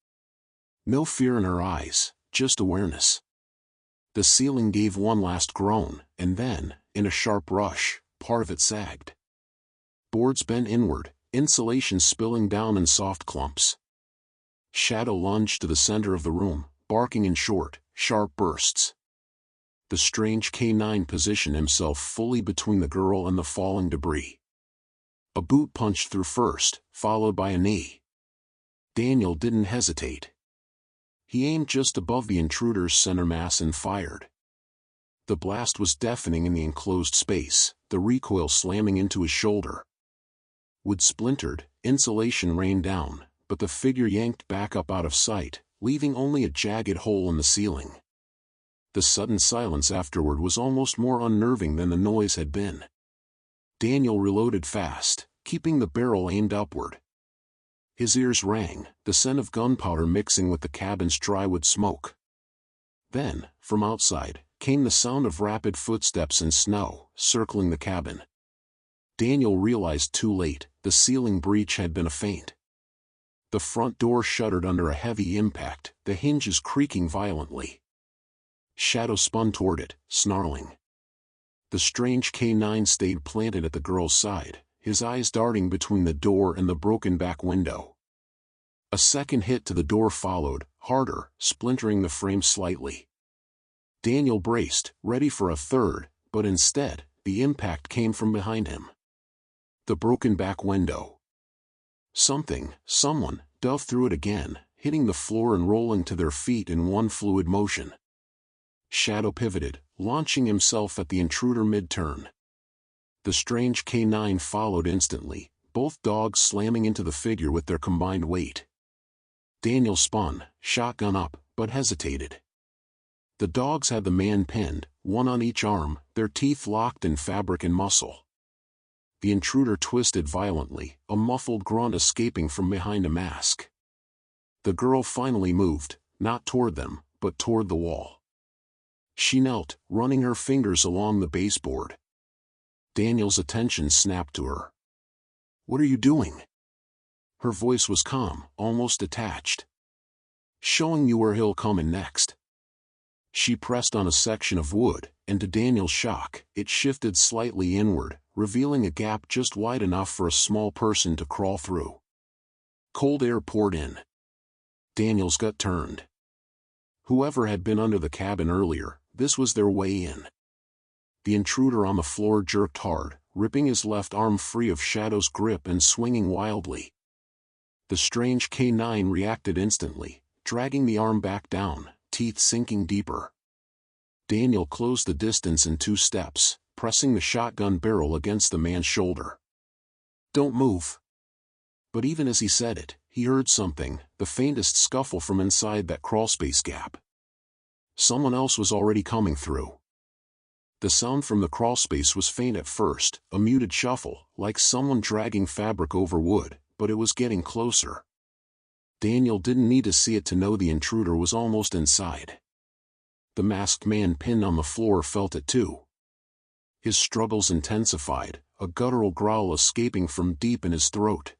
No fear in her eyes, just awareness. The ceiling gave one last groan, and then, in a sharp rush, part of it sagged. Boards bent inward, insulation spilling down in soft clumps. Shadow lunged to the center of the room, barking in short, sharp bursts. The strange canine positioned himself fully between the girl and the falling debris. A boot punched through first, followed by a knee. Daniel didn't hesitate. He aimed just above the intruder's center mass and fired. The blast was deafening in the enclosed space, the recoil slamming into his shoulder. Wood splintered, insulation rained down, but the figure yanked back up out of sight, leaving only a jagged hole in the ceiling. The sudden silence afterward was almost more unnerving than the noise had been. Daniel reloaded fast, keeping the barrel aimed upward. His ears rang, the scent of gunpowder mixing with the cabin's dry wood smoke. Then, from outside, came the sound of rapid footsteps in snow, circling the cabin. Daniel realized too late, the ceiling breach had been a feint. The front door shuddered under a heavy impact, the hinges creaking violently. Shadow spun toward it, snarling. The strange canine stayed planted at the girl's side, his eyes darting between the door and the broken back window. A second hit to the door followed, harder, splintering the frame slightly. Daniel braced, ready for a third, but instead, the impact came from behind him. The broken back window. Someone, dove through it again, hitting the floor and rolling to their feet in one fluid motion. Shadow pivoted, launching himself at the intruder mid-turn. The strange canine followed instantly, both dogs slamming into the figure with their combined weight. Daniel spun, shotgun up, but hesitated. The dogs had the man pinned, one on each arm, their teeth locked in fabric and muscle. The intruder twisted violently, a muffled grunt escaping from behind a mask. The girl finally moved, not toward them, but toward the wall. She knelt, running her fingers along the baseboard. Daniel's attention snapped to her. "What are you doing?" Her voice was calm, almost detached. "Showing you where he'll come in next." She pressed on a section of wood, and to Daniel's shock, it shifted slightly inward, revealing a gap just wide enough for a small person to crawl through. Cold air poured in. Daniel's gut turned. Whoever had been under the cabin earlier, this was their way in. The intruder on the floor jerked hard, ripping his left arm free of Shadow's grip and swinging wildly. The strange canine reacted instantly, dragging the arm back down, teeth sinking deeper. Daniel closed the distance in 2 steps, pressing the shotgun barrel against the man's shoulder. "Don't move." But even as he said it, he heard something, the faintest scuffle from inside that crawlspace gap. Someone else was already coming through. The sound from the crawlspace was faint at first, a muted shuffle, like someone dragging fabric over wood, but it was getting closer. Daniel didn't need to see it to know the intruder was almost inside. The masked man pinned on the floor felt it too. His struggles intensified, a guttural growl escaping from deep in his throat.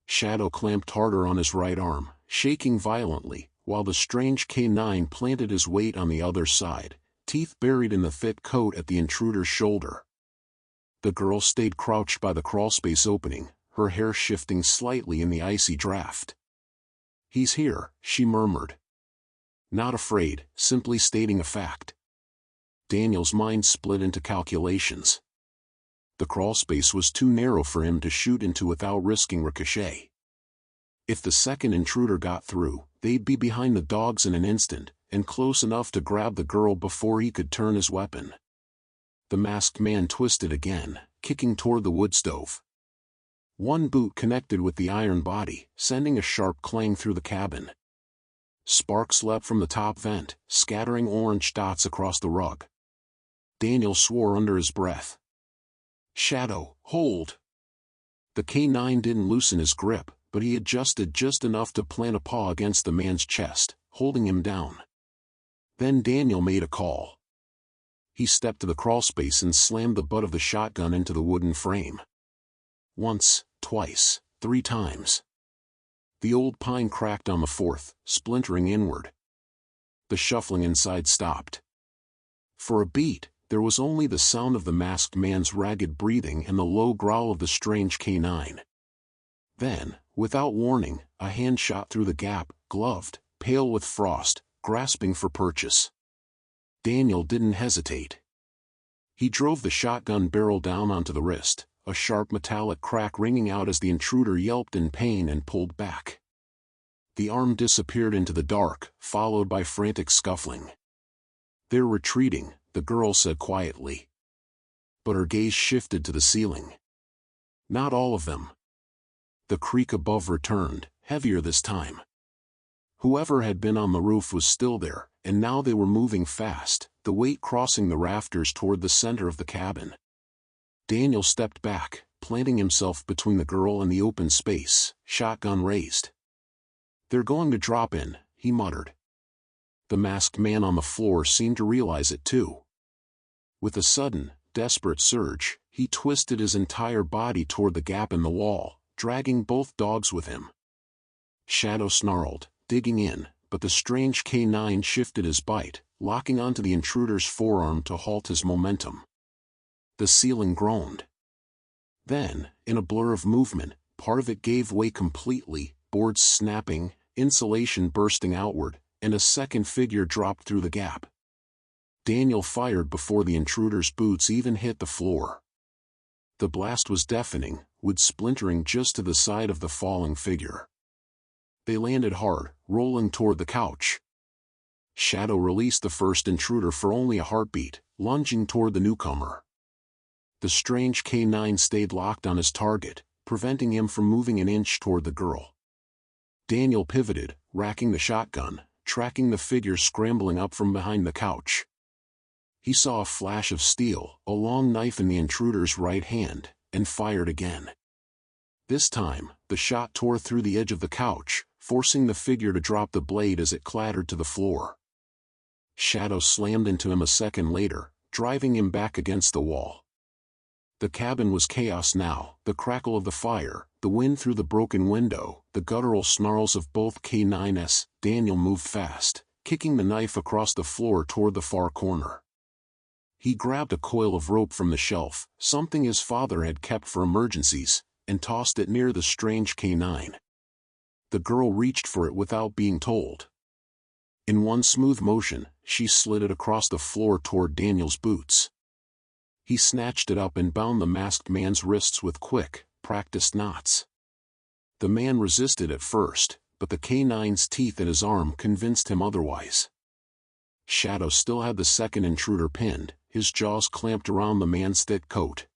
Shadow clamped harder on his right arm, shaking violently, while the strange K9 planted his weight on the other side, teeth buried in the thick coat at the intruder's shoulder. The girl stayed crouched by the crawlspace opening, her hair shifting slightly in the icy draft. "He's here," she murmured. Not afraid, simply stating a fact. Daniel's mind split into calculations. The crawlspace was too narrow for him to shoot into without risking ricochet. If the second intruder got through, they'd be behind the dogs in an instant, and close enough to grab the girl before he could turn his weapon. The masked man twisted again, kicking toward the wood stove. One boot connected with the iron body, sending a sharp clang through the cabin. Sparks leapt from the top vent, scattering orange dots across the rug. Daniel swore under his breath. "Shadow, hold!" The K9 didn't loosen his grip, but he adjusted just enough to plant a paw against the man's chest, holding him down. Then Daniel made a call. He stepped to the crawlspace and slammed the butt of the shotgun into the wooden frame. Once, twice, 3 times. The old pine cracked on the fourth, splintering inward. The shuffling inside stopped. For a beat, there was only the sound of the masked man's ragged breathing and the low growl of the strange K9. Then, without warning, a hand shot through the gap, gloved, pale with frost, grasping for purchase. Daniel didn't hesitate. He drove the shotgun barrel down onto the wrist, a sharp metallic crack ringing out as the intruder yelped in pain and pulled back. The arm disappeared into the dark, followed by frantic scuffling. "They're retreating," the girl said quietly. But her gaze shifted to the ceiling. "Not all of them." The creak above returned, heavier this time. Whoever had been on the roof was still there, and now they were moving fast, the weight crossing the rafters toward the center of the cabin. Daniel stepped back, planting himself between the girl and the open space, shotgun raised. "They're going to drop in," he muttered. The masked man on the floor seemed to realize it too. With a sudden, desperate surge, he twisted his entire body toward the gap in the wall, dragging both dogs with him. Shadow snarled, digging in, but the strange K9 shifted his bite, locking onto the intruder's forearm to halt his momentum. The ceiling groaned. Then, in a blur of movement, part of it gave way completely, boards snapping, insulation bursting outward, and a second figure dropped through the gap. Daniel fired before the intruder's boots even hit the floor. The blast was deafening, wood splintering just to the side of the falling figure. They landed hard, rolling toward the couch. Shadow released the first intruder for only a heartbeat, lunging toward the newcomer. The strange K9 stayed locked on his target, preventing him from moving an inch toward the girl. Daniel pivoted, racking the shotgun, tracking the figure scrambling up from behind the couch. He saw a flash of steel, a long knife in the intruder's right hand, and fired again. This time, the shot tore through the edge of the couch, forcing the figure to drop the blade as it clattered to the floor. Shadow slammed into him a second later, driving him back against the wall. The cabin was chaos now, the crackle of the fire, the wind through the broken window, the guttural snarls of both K9s. Daniel moved fast, kicking the knife across the floor toward the far corner. He grabbed a coil of rope from the shelf, something his father had kept for emergencies, and tossed it near the strange K9. The girl reached for it without being told. In one smooth motion, she slid it across the floor toward Daniel's boots. He snatched it up and bound the masked man's wrists with quick, practiced knots. The man resisted at first, but the K9's teeth in his arm convinced him otherwise. Shadow still had the second intruder pinned, his jaws clamped around the man's thick coat.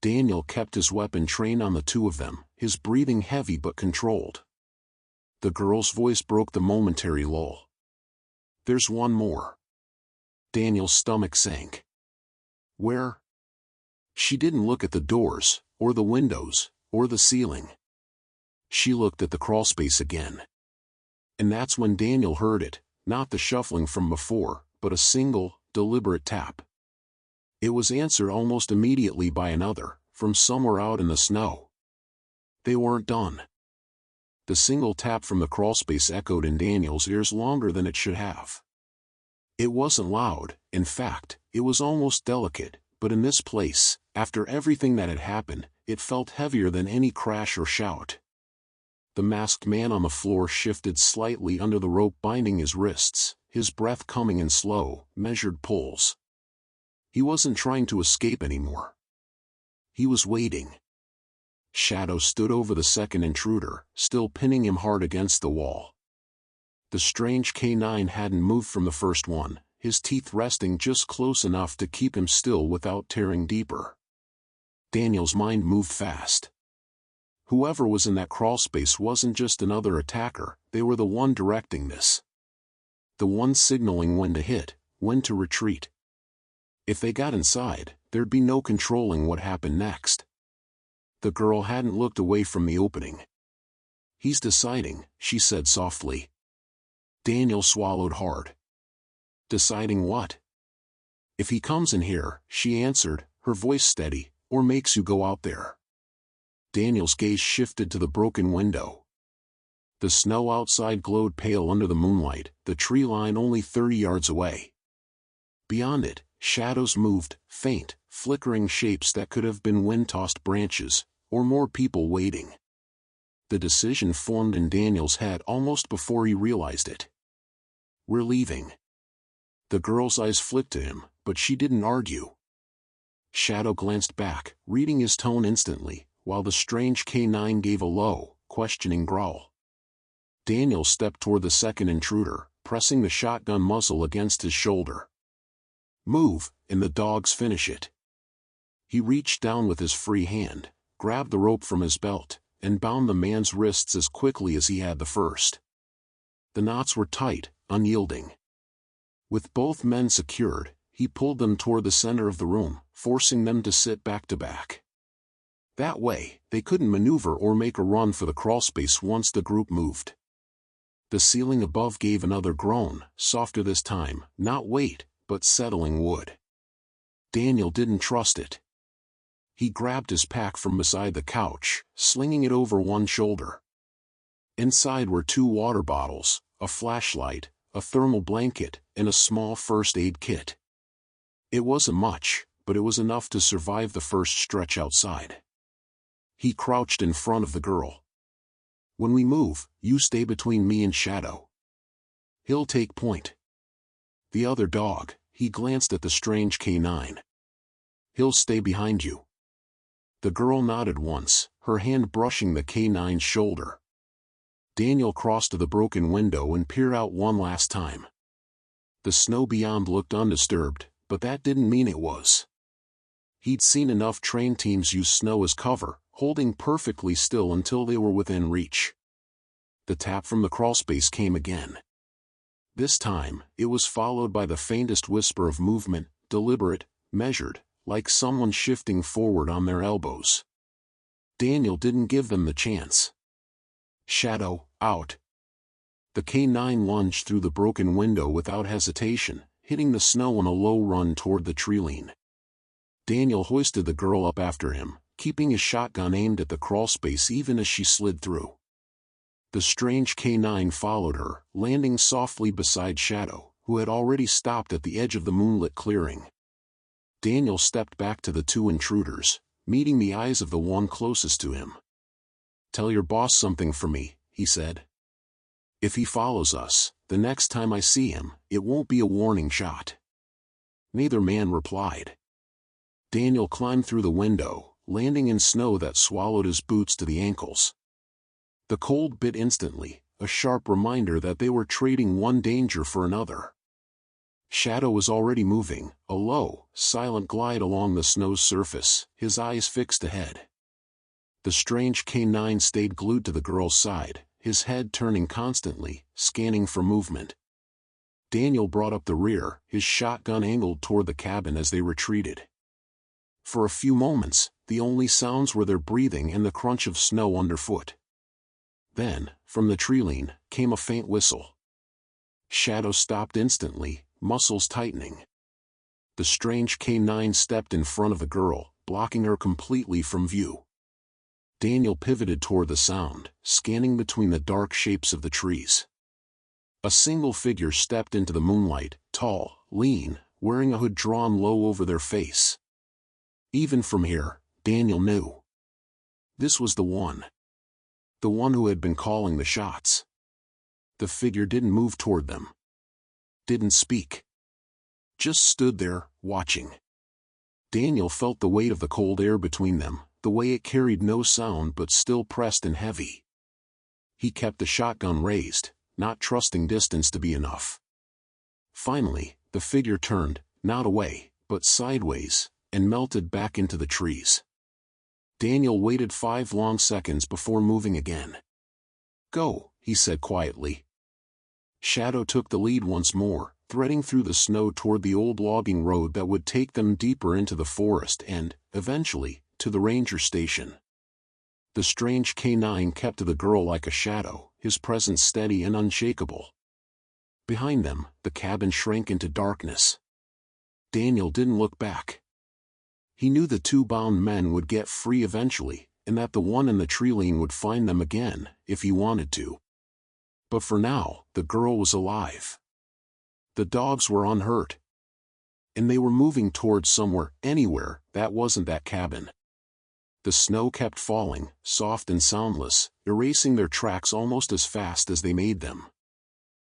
Daniel kept his weapon trained on the two of them, his breathing heavy but controlled. The girl's voice broke the momentary lull. There's one more. Daniel's stomach sank. Where? She didn't look at the doors, or the windows, or the ceiling. She looked at the crawlspace again. And that's when Daniel heard it, not the shuffling from before, but a single, deliberate tap. It was answered almost immediately by another, from somewhere out in the snow. They weren't done. The single tap from the crawlspace echoed in Daniel's ears longer than it should have. It wasn't loud, in fact, it was almost delicate, but in this place, after everything that had happened, it felt heavier than any crash or shout. The masked man on the floor shifted slightly under the rope binding his wrists, his breath coming in slow, measured pulls. He wasn't trying to escape anymore. He was waiting. Shadow stood over the second intruder, still pinning him hard against the wall. The strange canine hadn't moved from the first one, his teeth resting just close enough to keep him still without tearing deeper. Daniel's mind moved fast. Whoever was in that crawlspace wasn't just another attacker, they were the one directing this. The one signaling when to hit, when to retreat. If they got inside, there'd be no controlling what happened next. The girl hadn't looked away from the opening. He's deciding, she said softly. Daniel swallowed hard. Deciding what? If he comes in here, she answered, her voice steady, or makes you go out there. Daniel's gaze shifted to the broken window. The snow outside glowed pale under the moonlight, the tree line only 30 yards away. Beyond it, shadows moved, faint, flickering shapes that could have been wind-tossed branches, or more people waiting. The decision formed in Daniel's head almost before he realized it. We're leaving. The girl's eyes flicked to him, but she didn't argue. Shadow glanced back, reading his tone instantly, while the strange canine gave a low, questioning growl. Daniel stepped toward the second intruder, pressing the shotgun muzzle against his shoulder. Move, and the dogs finish it. He reached down with his free hand, grabbed the rope from his belt, and bound the man's wrists as quickly as he had the first. The knots were tight, unyielding. With both men secured, he pulled them toward the center of the room, forcing them to sit back to back. That way, they couldn't maneuver or make a run for the crawlspace once the group moved. The ceiling above gave another groan, softer this time, not weight, but settling wood. Daniel didn't trust it. He grabbed his pack from beside the couch, slinging it over one shoulder. Inside were 2 water bottles, a flashlight, a thermal blanket, and a small first aid kit. It wasn't much, but it was enough to survive the first stretch outside. He crouched in front of the girl. When we move, you stay between me and Shadow. He'll take point. The other dog, he glanced at the strange canine. He'll stay behind you. The girl nodded once, her hand brushing the canine's shoulder. Daniel crossed to the broken window and peered out one last time. The snow beyond looked undisturbed, but that didn't mean it was. He'd seen enough train teams use snow as cover, holding perfectly still until they were within reach. The tap from the crawlspace came again. This time, it was followed by the faintest whisper of movement, deliberate, measured, like someone shifting forward on their elbows. Daniel didn't give them the chance. Shadow, out. The K9 lunged through the broken window without hesitation, hitting the snow on a low run toward the tree-line. Daniel hoisted the girl up after him, keeping his shotgun aimed at the crawlspace even as she slid through. The strange K9 followed her, landing softly beside Shadow, who had already stopped at the edge of the moonlit clearing. Daniel stepped back to the 2 intruders, meeting the eyes of the one closest to him. Tell your boss something for me, he said. If he follows us, the next time I see him, it won't be a warning shot. Neither man replied. Daniel climbed through the window, landing in snow that swallowed his boots to the ankles. The cold bit instantly, a sharp reminder that they were trading one danger for another. Shadow was already moving, a low, silent glide along the snow's surface, his eyes fixed ahead. The strange K9 stayed glued to the girl's side, his head turning constantly, scanning for movement. Daniel brought up the rear, his shotgun angled toward the cabin as they retreated. For a few moments, the only sounds were their breathing and the crunch of snow underfoot. Then, from the treeline, came a faint whistle. Shadow stopped instantly, muscles tightening. The strange K9 stepped in front of the girl, blocking her completely from view. Daniel pivoted toward the sound, scanning between the dark shapes of the trees. A single figure stepped into the moonlight, tall, lean, wearing a hood drawn low over their face. Even from here, Daniel knew. This was the one. The one who had been calling the shots. The figure didn't move toward them. Didn't speak. Just stood there, watching. Daniel felt the weight of the cold air between them, the way it carried no sound but still pressed and heavy. He kept the shotgun raised, not trusting distance to be enough. Finally, the figure turned, not away, but sideways, and melted back into the trees. Daniel waited 5 long seconds before moving again. "Go," he said quietly. Shadow took the lead once more, threading through the snow toward the old logging road that would take them deeper into the forest and, eventually, to the ranger station. The strange K9 kept to the girl like a shadow, his presence steady and unshakable. Behind them, the cabin shrank into darkness. Daniel didn't look back. He knew the 2 bound men would get free eventually, and that the one in the treeline would find them again, if he wanted to. But for now, the girl was alive. The dogs were unhurt. And they were moving towards somewhere, anywhere, that wasn't that cabin. The snow kept falling, soft and soundless, erasing their tracks almost as fast as they made them.